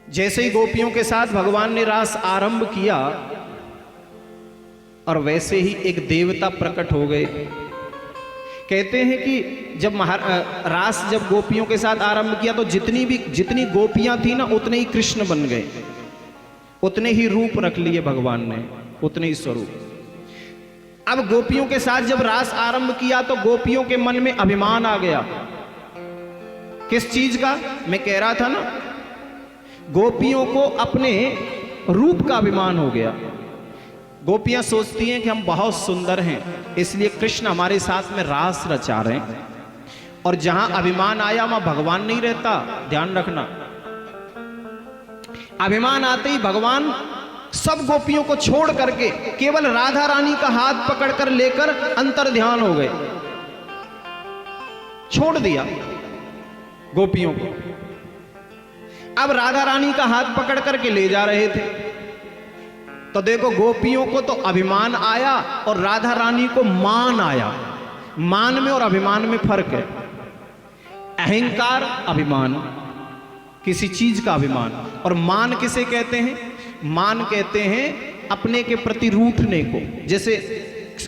जैसे ही गोपियों के साथ भगवान ने रास आरंभ किया और वैसे ही एक देवता प्रकट हो गए। कहते हैं कि जब रास जब गोपियों के साथ आरंभ किया तो जितनी गोपियां थी ना उतने ही कृष्ण बन गए, उतने ही रूप रख लिए भगवान ने, उतने ही स्वरूप। अब गोपियों के साथ जब रास आरंभ किया तो गोपियों के मन में अभिमान आ गया। किस चीज का? मैं कह रहा था ना, गोपियों को अपने रूप का अभिमान हो गया। गोपियां सोचती हैं कि हम बहुत सुंदर हैं, इसलिए कृष्ण हमारे साथ में रास रचा रहे हैं। और जहां अभिमान आया वहां भगवान नहीं रहता, ध्यान रखना। अभिमान आते ही भगवान सब गोपियों को छोड़ करके केवल राधा रानी का हाथ पकड़कर लेकर अंतर ध्यान हो गए, छोड़ दिया गोपियों को। अब राधा रानी का हाथ पकड़ करके ले जा रहे थे तो देखो गोपियों को तो अभिमान आया और राधा रानी को मान आया। मान में और अभिमान में फर्क है। अहंकार अभिमान, किसी चीज का अभिमान, और मान किसे कहते हैं? मान कहते हैं अपने के प्रति रूठने को। जैसे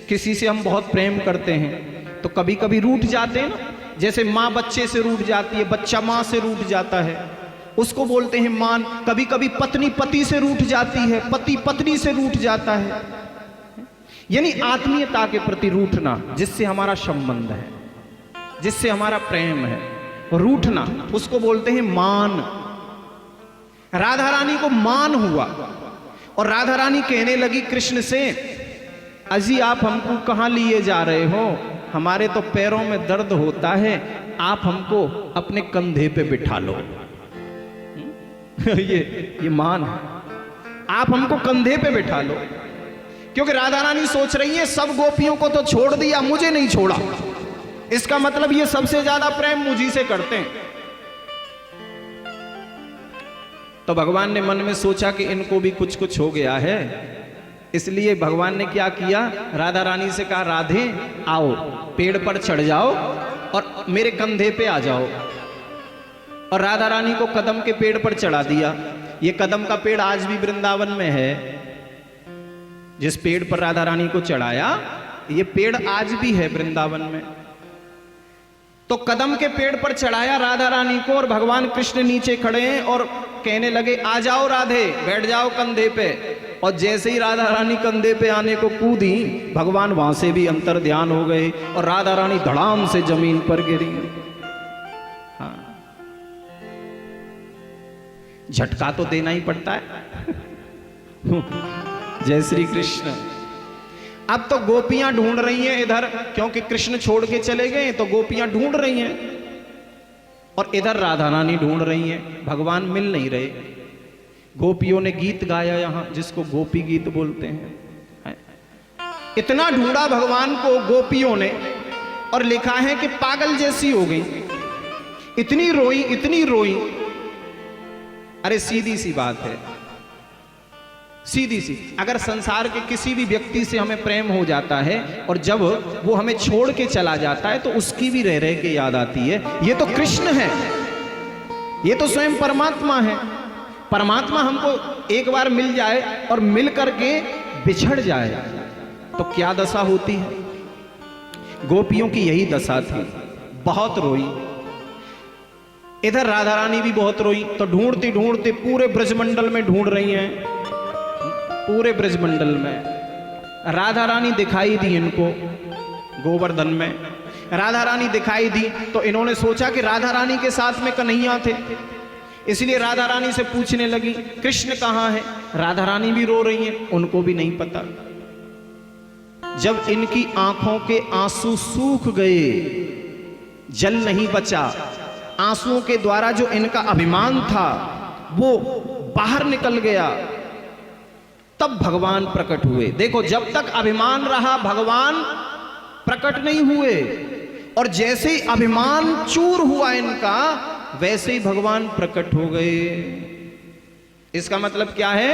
किसी से हम बहुत प्रेम करते हैं तो कभी कभी रूठ जाते हैं ना, जैसे माँ बच्चे से रूठ जाती है, बच्चा माँ से रूठ जाता है, उसको बोलते हैं मान। कभी कभी पत्नी पति से रूठ जाती है, पति पत्नी से रूठ जाता है, यानी आत्मीयता के प्रति रूठना, जिससे हमारा संबंध है, जिससे हमारा प्रेम है, रूठना, उसको बोलते हैं मान। राधा रानी को मान हुआ और राधा रानी कहने लगी कृष्ण से, अजी आप हमको कहां लिए जा रहे हो? हमारे तो पैरों में दर्द होता है, आप हमको अपने कंधे पे बिठा लो। ये मान है, आप हमको कंधे पे बिठा लो। क्योंकि राधा रानी सोच रही है सब गोपियों को तो छोड़ दिया, मुझे नहीं छोड़ा, इसका मतलब ये सबसे ज्यादा प्रेम मुझी से करते हैं। तो भगवान ने मन में सोचा कि इनको भी कुछ कुछ हो गया है, इसलिए भगवान ने क्या किया, राधा रानी से कहा राधे आओ, पेड़ पर चढ़ जाओ और मेरे कंधे पे आ जाओ। और राधा रानी को कदम के पेड़ पर चढ़ा दिया। ये कदम का पेड़ आज भी वृंदावन में है। जिस पेड़ पर राधा रानी को चढ़ाया, ये पेड़ आज भी है वृंदावन में। तो कदम के पेड़ पर चढ़ाया राधा रानी को और भगवान कृष्ण नीचे खड़े हैं और कहने लगे आ जाओ राधे, बैठ जाओ कंधे पे। और जैसे ही राधा रानी कंधे पे आने को कूदी, भगवान वहां से भी अंतर ध्यान हो गए और राधा रानी धड़ाम से जमीन पर गिरी। हाँ, झटका तो देना ही पड़ता है। जय श्री कृष्ण। अब तो गोपियां ढूंढ रही हैं इधर, क्योंकि कृष्ण छोड़ के चले गए तो गोपियां ढूंढ रही हैं, और इधर राधा रानी ढूंढ रही हैं, भगवान मिल नहीं रहे। गोपियों ने गीत गाया यहां, जिसको गोपी गीत बोलते हैं। इतना ढूंढा भगवान को गोपियों ने, और लिखा है कि पागल जैसी हो गई, इतनी रोई इतनी रोई। अरे सीधी सी बात है, सीधी सी, अगर संसार के किसी भी व्यक्ति से हमें प्रेम हो जाता है और जब वो हमें छोड़ के चला जाता है तो उसकी भी रह रह के याद आती है। ये तो कृष्ण है, ये तो स्वयं परमात्मा है। परमात्मा हमको एक बार मिल जाए और मिल करके बिछड़ जाए तो क्या दशा होती है। गोपियों की यही दशा थी, बहुत रोई। इधर राधा रानी भी बहुत रोई। तो ढूंढती ढूंढते पूरे ब्रजमंडल में ढूंढ रही हैं, पूरे ब्रजमंडल में राधा रानी दिखाई दी इनको। गोवर्धन में राधा रानी दिखाई दी तो इन्होंने सोचा कि राधा रानी के साथ में कन्हैया थे, इसलिए राधा रानी से पूछने लगी कृष्ण कहाँ है। राधा रानी भी रो रही हैं, उनको भी नहीं पता। जब इनकी आंखों के आंसू सूख गए, जल नहीं बचा, आंसुओं के द्वारा जो इनका अभिमान था वो बाहर निकल गया, तब भगवान प्रकट हुए। देखो, जब तक अभिमान रहा भगवान प्रकट नहीं हुए, और जैसे ही अभिमान चूर हुआ इनका, वैसे ही भगवान प्रकट हो गए। इसका मतलब क्या है?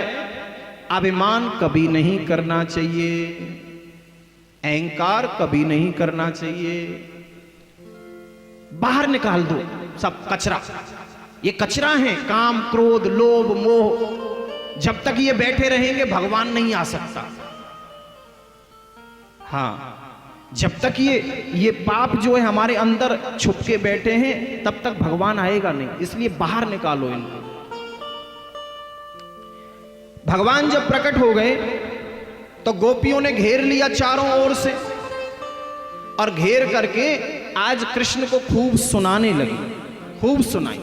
अभिमान कभी नहीं करना चाहिए, अहंकार कभी नहीं करना चाहिए। बाहर निकाल दो सब कचरा, ये कचरा है, काम क्रोध लोभ मोह। जब तक ये बैठे रहेंगे भगवान नहीं आ सकता। हाँ, जब तक ये पाप जो है हमारे अंदर छुप के बैठे हैं तब तक भगवान आएगा नहीं। इसलिए बाहर निकालो इनको। भगवान जब प्रकट हो गए तो गोपियों ने घेर लिया चारों ओर से, और घेर करके आज कृष्ण को खूब सुनाने लगी, खूब सुनाई।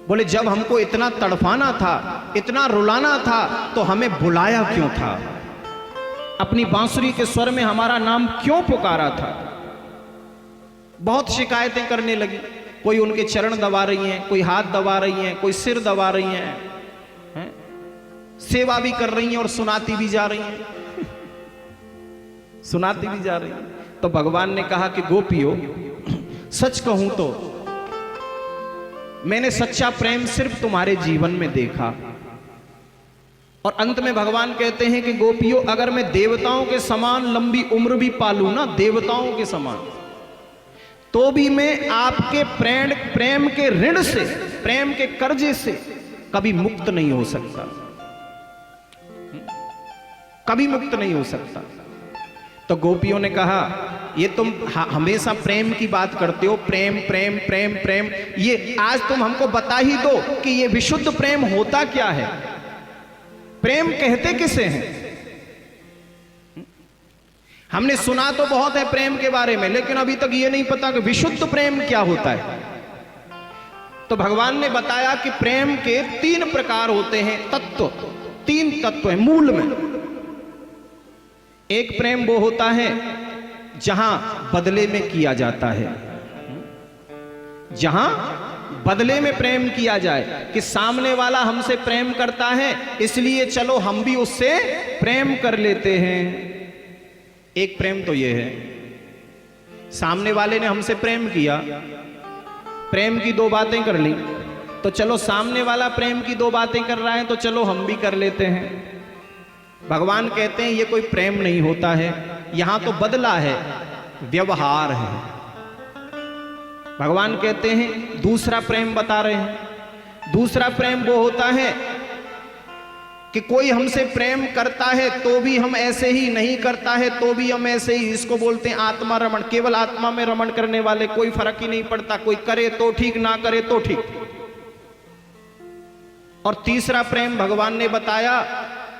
बोले जब हमको इतना तड़फाना था, इतना रुलाना था, तो हमें बुलाया क्यों था? अपनी बांसुरी के स्वर में हमारा नाम क्यों पुकारा था? बहुत शिकायतें करने लगी। कोई उनके चरण दबा रही हैं, कोई हाथ दबा रही हैं, कोई सिर दबा रही हैं, सेवा भी कर रही हैं और सुनाती भी जा रही हैं सुनाती भी जा रही हैं। तो भगवान ने कहा कि गोपियों, सच कहूं तो मैंने सच्चा प्रेम सिर्फ तुम्हारे जीवन में देखा। और अंत में भगवान कहते हैं कि गोपियों, अगर मैं देवताओं के समान लंबी उम्र भी पालूं ना, देवताओं के समान, तो भी मैं आपके प्रेम के ऋण से, प्रेम के कर्जे से कभी मुक्त नहीं हो सकता, कभी मुक्त नहीं हो सकता। तो गोपियों ने कहा, ये तुम हमेशा प्रेम की बात करते हो, प्रेम प्रेम प्रेम प्रेम, ये आज तुम हमको बता ही दो कि ये विशुद्ध प्रेम होता क्या है, प्रेम कहते किसे हैं? हमने सुना तो बहुत है प्रेम के बारे में, लेकिन अभी तक ये नहीं पता कि विशुद्ध प्रेम क्या होता है। तो भगवान ने बताया कि प्रेम के 3 प्रकार होते हैं, तत्व, 3 तत्व हैं मूल में। एक प्रेम वो होता है जहां बदले में किया जाता है, जहां बदले में प्रेम किया जाए कि सामने वाला हमसे प्रेम करता है, इसलिए चलो हम भी उससे प्रेम कर लेते हैं। एक प्रेम तो ये है, सामने वाले ने हमसे प्रेम किया, प्रेम की 2 बातें कर ली, तो चलो सामने वाला प्रेम की 2 बातें कर रहा है तो चलो हम भी कर लेते हैं। भगवान कहते हैं ये कोई प्रेम नहीं होता है, यहां तो बदला है, व्यवहार है। भगवान कहते हैं दूसरा प्रेम बता रहे हैं। दूसरा प्रेम वो होता है कि कोई हमसे प्रेम करता है तो भी हम ऐसे ही, नहीं करता है तो भी हम ऐसे ही। इसको बोलते हैं आत्मा रमण। केवल आत्मा में रमण करने वाले, कोई फर्क ही नहीं पड़ता, कोई करे तो ठीक, ना करे तो ठीक। और तीसरा प्रेम भगवान ने बताया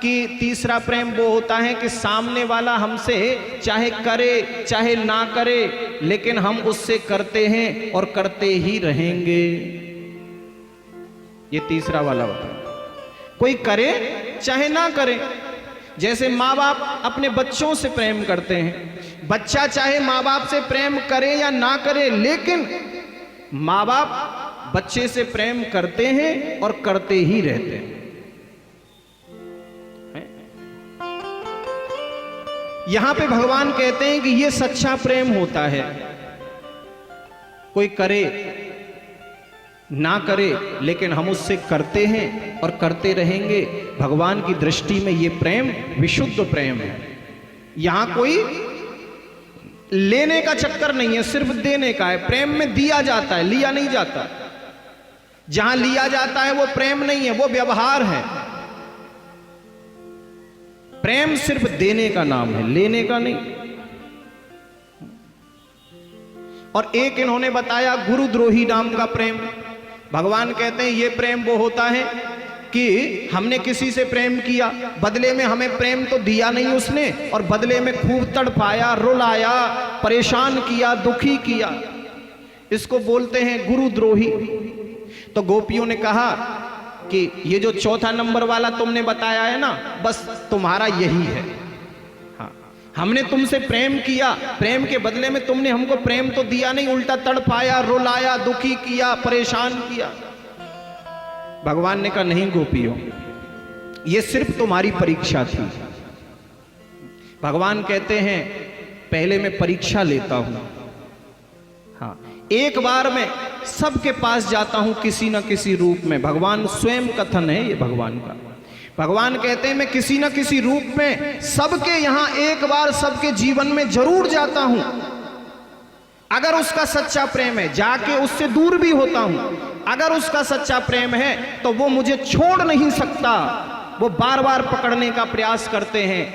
कि तीसरा प्रेम वो होता है कि सामने वाला हमसे चाहे करे चाहे ना करे, लेकिन हम उससे करते हैं और करते ही रहेंगे। ये तीसरा वाला होता है। कोई करे चाहे ना करे, जैसे माँ बाप अपने बच्चों से प्रेम करते हैं, बच्चा चाहे माँ बाप से प्रेम करे या ना करे, लेकिन माँ बाप बच्चे से प्रेम करते हैं और करते ही रहते हैं। यहां पे भगवान कहते हैं कि यह सच्चा प्रेम होता है। कोई करे ना करे, लेकिन हम उससे करते हैं और करते रहेंगे। भगवान की दृष्टि में यह प्रेम विशुद्ध प्रेम है। यहां कोई लेने का चक्कर नहीं है, सिर्फ देने का है। प्रेम में दिया जाता है, लिया नहीं जाता। जहां लिया जाता है वो प्रेम नहीं है, वो व्यवहार है। प्रेम सिर्फ देने का नाम है, लेने का नहीं। और एक इन्होंने बताया गुरुद्रोही नाम का प्रेम। भगवान कहते हैं ये प्रेम वो होता है कि हमने किसी से प्रेम किया, बदले में हमें प्रेम तो दिया नहीं उसने, और बदले में खूब तड़पाया, रुलाया, परेशान किया, दुखी किया। इसको बोलते हैं गुरुद्रोही। तो गोपियों ने कहा कि ये जो चौथा नंबर वाला तुमने बताया है ना, बस तुम्हारा यही है। हाँ, हमने तुमसे प्रेम किया, प्रेम के बदले में तुमने हमको प्रेम तो दिया नहीं, उल्टा तड़पाया, रुलाया, दुखी किया, परेशान किया। भगवान ने कहा नहीं गोपियों, ये सिर्फ तुम्हारी परीक्षा थी। भगवान कहते हैं पहले मैं परीक्षा लेता हूं। हाँ, एक बार मैं सबके पास जाता हूं किसी न किसी रूप में। भगवान स्वयं कथन है ये भगवान का। भगवान कहते हैं मैं किसी न किसी रूप में सबके यहां एक बार सबके जीवन में जरूर जाता हूं। अगर उसका सच्चा प्रेम है, जाके उससे दूर भी होता हूं, अगर उसका सच्चा प्रेम है तो वो मुझे छोड़ नहीं सकता। वो बार बार पकड़ने का प्रयास करते हैं।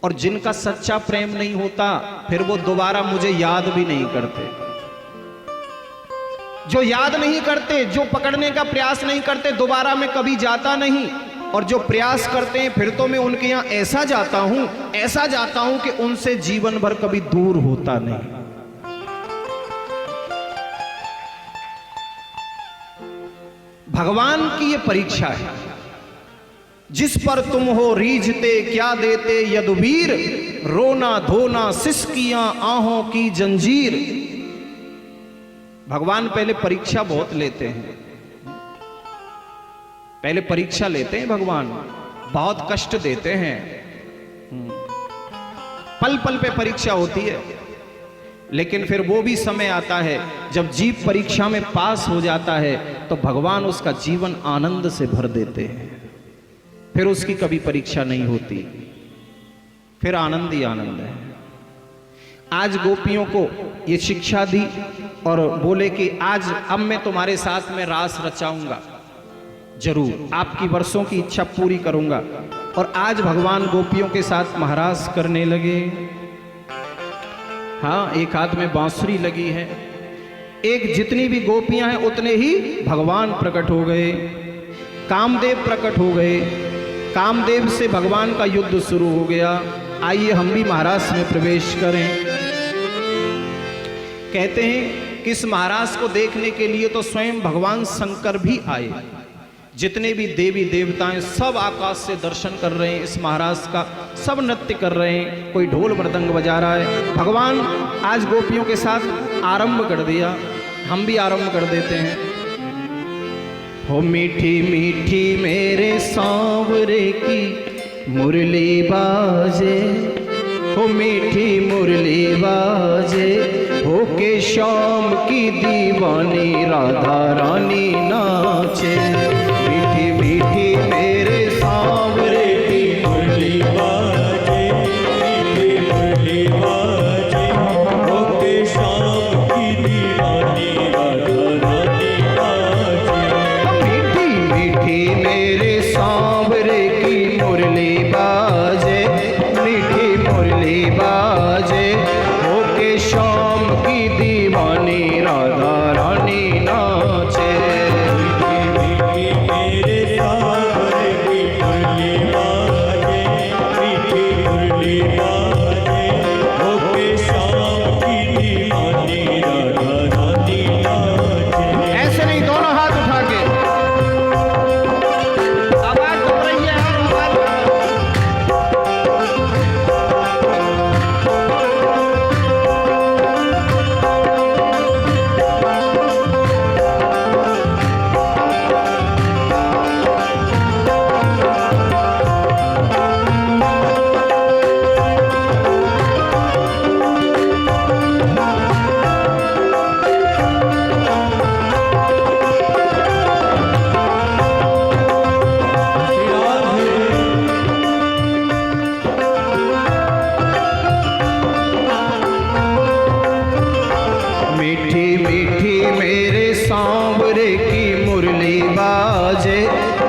और जिनका सच्चा प्रेम नहीं होता फिर वो दोबारा मुझे याद भी नहीं करते। जो याद नहीं करते, जो पकड़ने का प्रयास नहीं करते, दोबारा मैं कभी जाता नहीं। और जो प्रयास करते हैं फिर तो मैं उनके यहां ऐसा जाता हूं कि उनसे जीवन भर कभी दूर होता नहीं। भगवान की ये परीक्षा है। जिस पर तुम हो रीझते क्या देते यदुवीर, रोना धोना सिसकियां आहों की जंजीर। भगवान पहले परीक्षा बहुत लेते हैं। पहले परीक्षा लेते हैं भगवान, बहुत कष्ट देते हैं। पल पल पे परीक्षा होती है। लेकिन फिर वो भी समय आता है जब जीव परीक्षा में पास हो जाता है तो भगवान उसका जीवन आनंद से भर देते हैं। फिर उसकी कभी परीक्षा नहीं होती, फिर आनंद ही आनंद है। आज गोपियों को ये शिक्षा दी और बोले कि आज अब मैं तुम्हारे साथ में रास रचाऊंगा, जरूर आपकी वर्षों की इच्छा पूरी करूंगा। और आज भगवान गोपियों के साथ महारास करने लगे। हाँ, एक हाथ में बांसुरी लगी है। एक जितनी भी गोपियां हैं उतने ही भगवान प्रकट हो गए, कामदेव प्रकट हो गए। कामदेव से भगवान का युद्ध शुरू हो गया। आइए हम भी महारास में प्रवेश करें। कहते हैं कि इस महारास को देखने के लिए तो स्वयं भगवान शंकर भी आए। जितने भी देवी देवताएं सब आकाश से दर्शन कर रहे हैं इस महारास का, सब नृत्य कर रहे हैं, कोई ढोल मृदंग बजा रहा है। भगवान आज गोपियों के साथ आरंभ कर दिया, हम भी आरंभ कर देते हैं। हो मीठी मीठी मेरे सांवरे की मुरली बाजे, हो मीठी मुरली बाजे, हो के शाम की दीवानी राधा रानी नाचे। मीठी मीठी मेरे सांवरे की मुरली बाजे, मीठी मुरली बाजे, हो के शाम की दीवानी राधा रानी नाचे। मीठी मीठी मेरे सांवरे की मुरली बाजे, मीठी मुरली बाजे, हो के शाम की दीवानी राधा रानी नाचे। ऐसे नहीं, दोनों हाथ उठा के आवाज हो रही है। मीठी मीठी मेरे सांवरे की मुरली बाजे,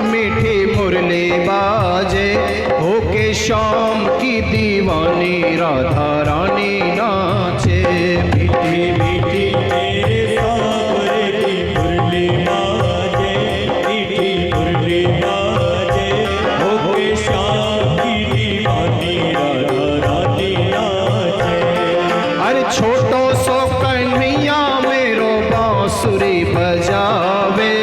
मीठी मुरली बाजे, हो के शाम की दीवानी राधा रानी नाचे। मीठी मीठी मेरे सांवरे की मुरली बाजे, मीठी मुरली बाजे, हो के शाम की दीवानी राधा रानी नाचे। अरे छोटो सो कन्हैया मेरो बांसुरी बजावे,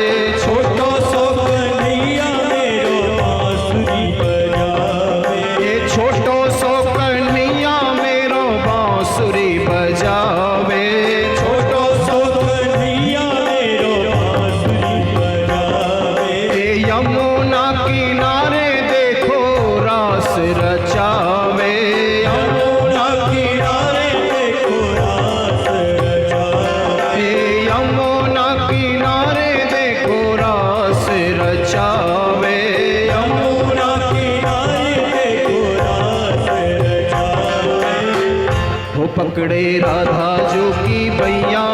छोटो सो कन्हैया मेरो बांसुरी बजावे। ये छोटो सो कन्हैया मेरो बांसुरी बजावे, छोटो सो कन्हैया मेरो बांसुरी बजावे। ये यमुना किनारे देखो रास रचावे, यमुना किनारे देखो रास रचावे। यमुना किनारे देखो रास रचावे, यमुना किनारे देखो रास रचावे। वो पकड़े राधा जो की बैया,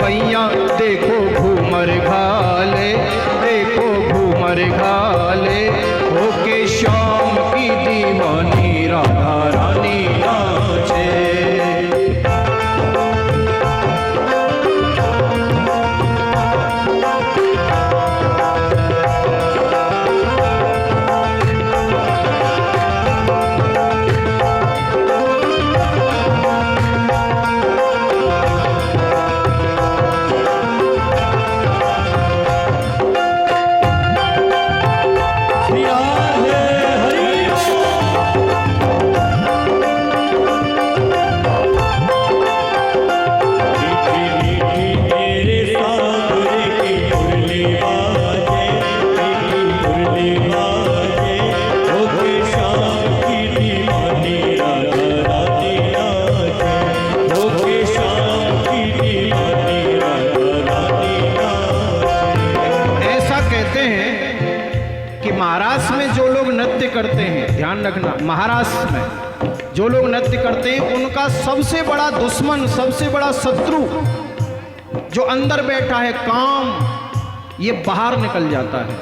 मैया देखो घूमर घाले, देखो घूमर घाले, होके श्याम की दीवानी राधा रानी नाचे। महाराष्ट्र में जो लोग नृत्य करते हैं, ध्यान रखना, महाराष्ट्र में जो लोग नृत्य करते हैं उनका सबसे बड़ा दुश्मन, सबसे बड़ा शत्रु जो अंदर बैठा है काम, ये बाहर निकल जाता है।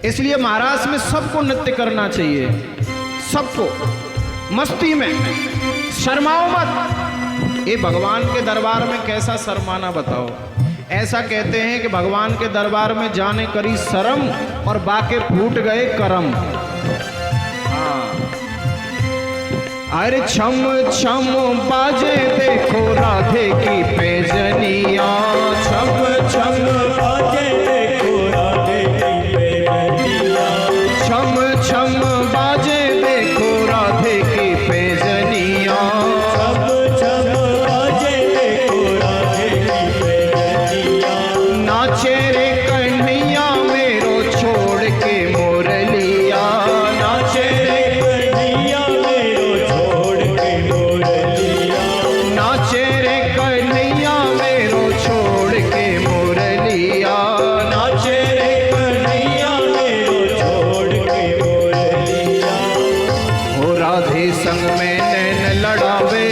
इसलिए महाराष्ट्र में सबको नृत्य करना चाहिए, सबको मस्ती में, शर्माओ मत। ये भगवान के दरबार में कैसा शर्माना बताओ। ऐसा कहते हैं कि भगवान के दरबार में जाने करी शर्म और बाके फूट गए करम। हाँ, अरे छम छम बाजे देखो राधे की पैजनिया, छम छम बाजे देखो राधे की पैजनिया, छम छम बाजे देखो राधे की पैजनिया, छम छम बाजे देखो राधे की पैजनिया, नाचे रे कन्हैया मेरो छोड़ के मोरलिया, नाचे रे कन्हैया मेरो छोड़ के मोरलिया, नाचे रे कन्हैया मेरो छोड़ के मोरलिया, नाचे रे कन्हैया मेरो छोड़ के मोरलिया। हो राधे संग में नैन लड़ावे,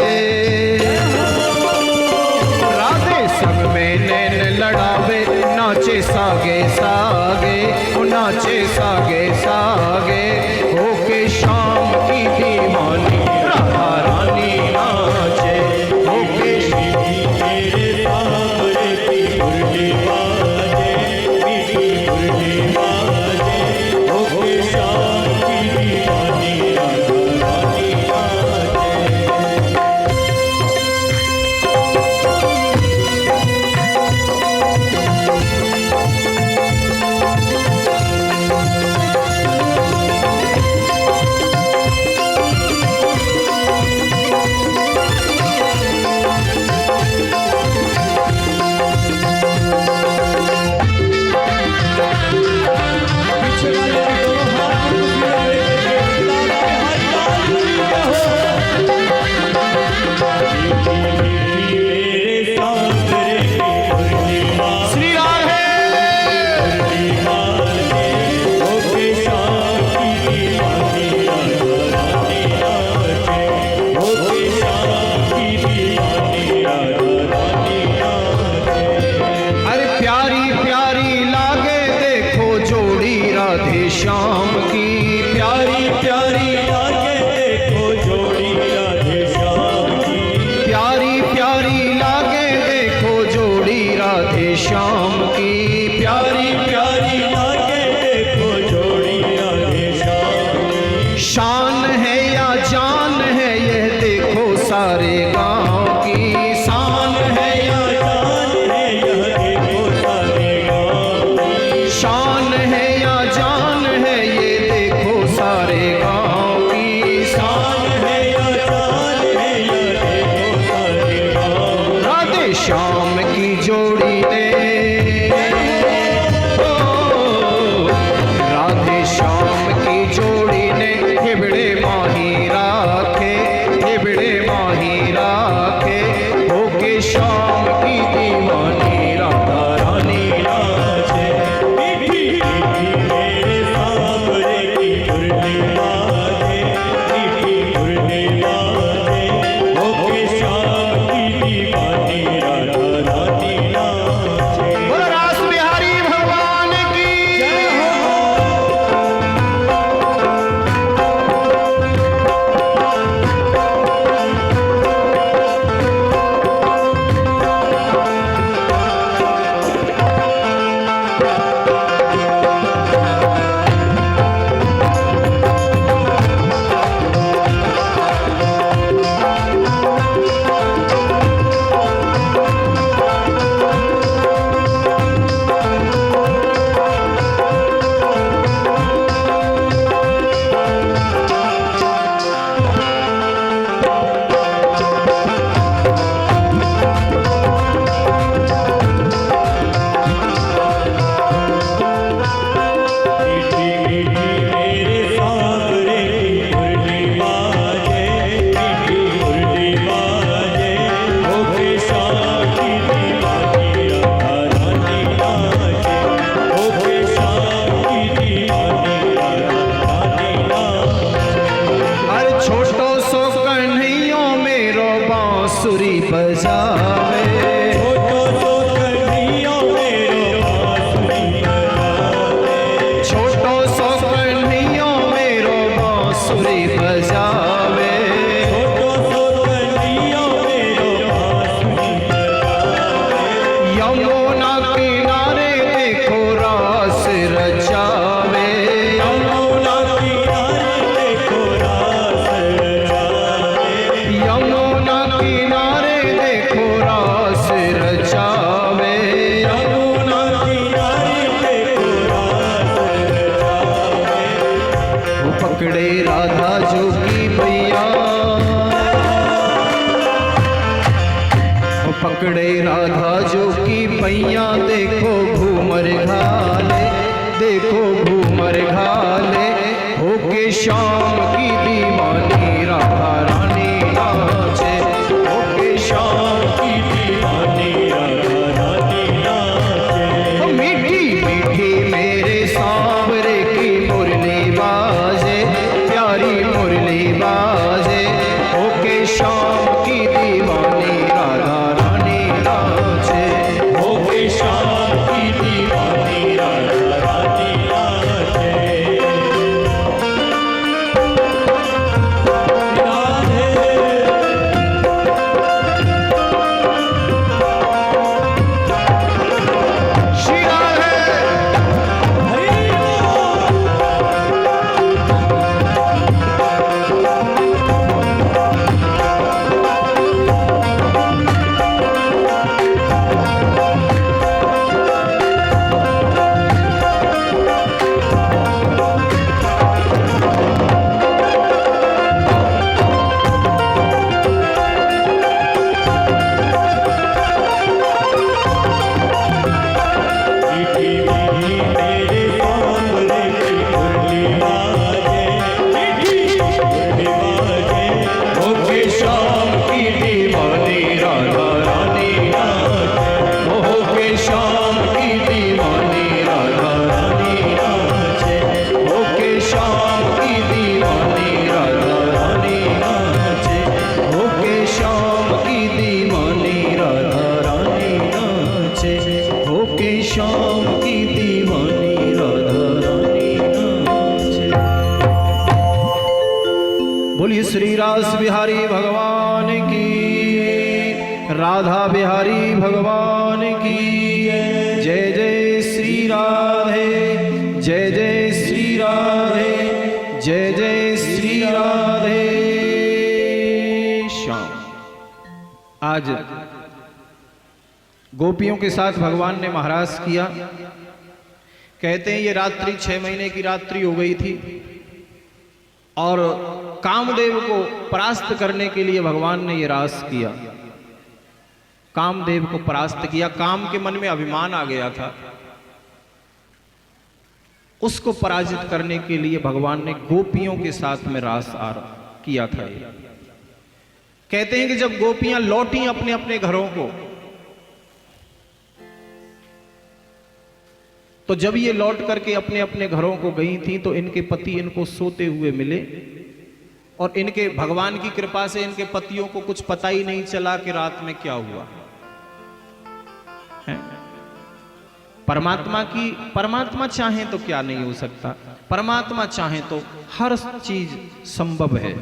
राधे संग में नैन लड़ावे, नाचे सागे सागे, ओ नाचे सागे सागे, होके शाम की दीवानी राधा रानी नाचे, होके मेरे सामने की मुरली बाजे, मीठी मुरली बाजे, होके शाम की दीवानी राधा रानी नाचे। श्याम की प्यारी प्यारी लागे देखो जोड़ी राधे श्याम की, प्यारी प्यारी लागे देखो जोड़ी राधे श्याम की, प्यारी प्यारी लागे देखो जोड़ी राधे श्याम की। शान है या जान है यह देखो सारे गांव की, शान है या जान है यह देखो सारे गांव की, शान है या जान है ये देखो सारे गांव की, शान है या जान है ये देखो सारे गांव। राधे श्याम की जोड़ी ने, राधे श्याम की जोड़ी ने हिबड़े माही राखे, हिबड़े माही राखे, होके श्याम की दीवानी राधा रानी नाचे। मेरे सामने की मुरली बाजे, मीठी मुरली बाजे, होके श्याम की दीवानी राधा रानी यमुना किनारे देखो रास रचावे, यमुना किनारे देखो रास रचावे, यमुना किनारे देखो रास रचावे, यमुना किनारे देखो रास रचावे। वो पकड़े राधा जोगी भैया, वो पकड़े राधा जोगी भैया, देखो घूमर घाले, देखो घूमर घाले, होके शाम की दीवानी राधा रानी नाचे, होके शाम की दीवानी राधा रानी नाचे। मीठी मीठी मेरे सांवरे की मुरली बाजे, प्यारी मुरली बाजे, ओके शाम की दीवानी राधा रानी नाचे, होके शाम की दीवानी राधा रानी नाचे। राधे श्री राधे। हरि बोल। मीठी मीठी मेरे सांवरे की मुरली बाजे, मीठी मुरली बाजे, होके शाम की दीवानी राधा रानी नाचे, होके शाम की दीवानी राधा रानी नाचे, होके शाम की दीवानी राधा रानी नाचे, होके शाम की दीवानी राधा रानी नाचे, होके शाम की दीवानी राधा रानी नाचे। बोलिए श्री रास बिहारी भगवान की, राधा बिहारी भगवान की जय। जय श्री राधे, जय जय श्री राधे, जय जय श्री राधे श्याम। आज गोपियों के साथ भगवान ने महाराज किया। कहते हैं ये रात्रि 6 महीने की रात्रि हो गई थी और कामदेव को परास्त करने के लिए भगवान ने ये रास किया, कामदेव को परास्त किया। काम के मन में अभिमान आ गया था, उसको पराजित करने के लिए भगवान ने गोपियों के साथ में रास किया था। कहते हैं कि जब गोपियां लौटी अपने अपने घरों को, तो जब ये लौट करके अपने अपने घरों को गई थी तो इनके पति इनको सोते हुए मिले और इनके भगवान की कृपा से इनके पतियों को कुछ पता ही नहीं चला कि रात में क्या हुआ है। परमात्मा चाहे तो क्या नहीं हो सकता, परमात्मा चाहे तो हर चीज संभव है।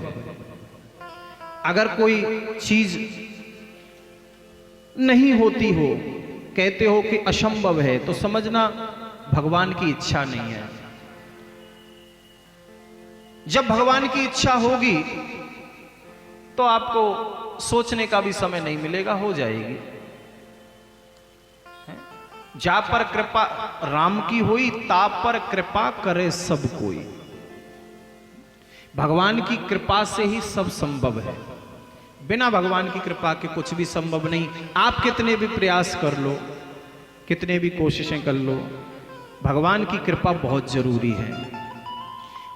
अगर कोई चीज नहीं होती हो, कहते हो कि असंभव है, तो समझना भगवान की इच्छा नहीं है। जब भगवान की इच्छा होगी तो आपको सोचने का भी समय नहीं मिलेगा, हो जाएगी। जा पर कृपा राम की हुई, ता पर कृपा करे सब कोई। भगवान की कृपा से ही सब संभव है, बिना भगवान की कृपा के कुछ भी संभव नहीं। आप कितने भी प्रयास कर लो, कितने भी कोशिशें कर लो, भगवान की कृपा बहुत जरूरी है।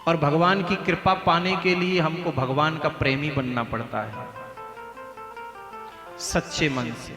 और भगवान की कृपा पाने के लिए हमको भगवान का प्रेमी बनना पड़ता है, सच्चे मन से।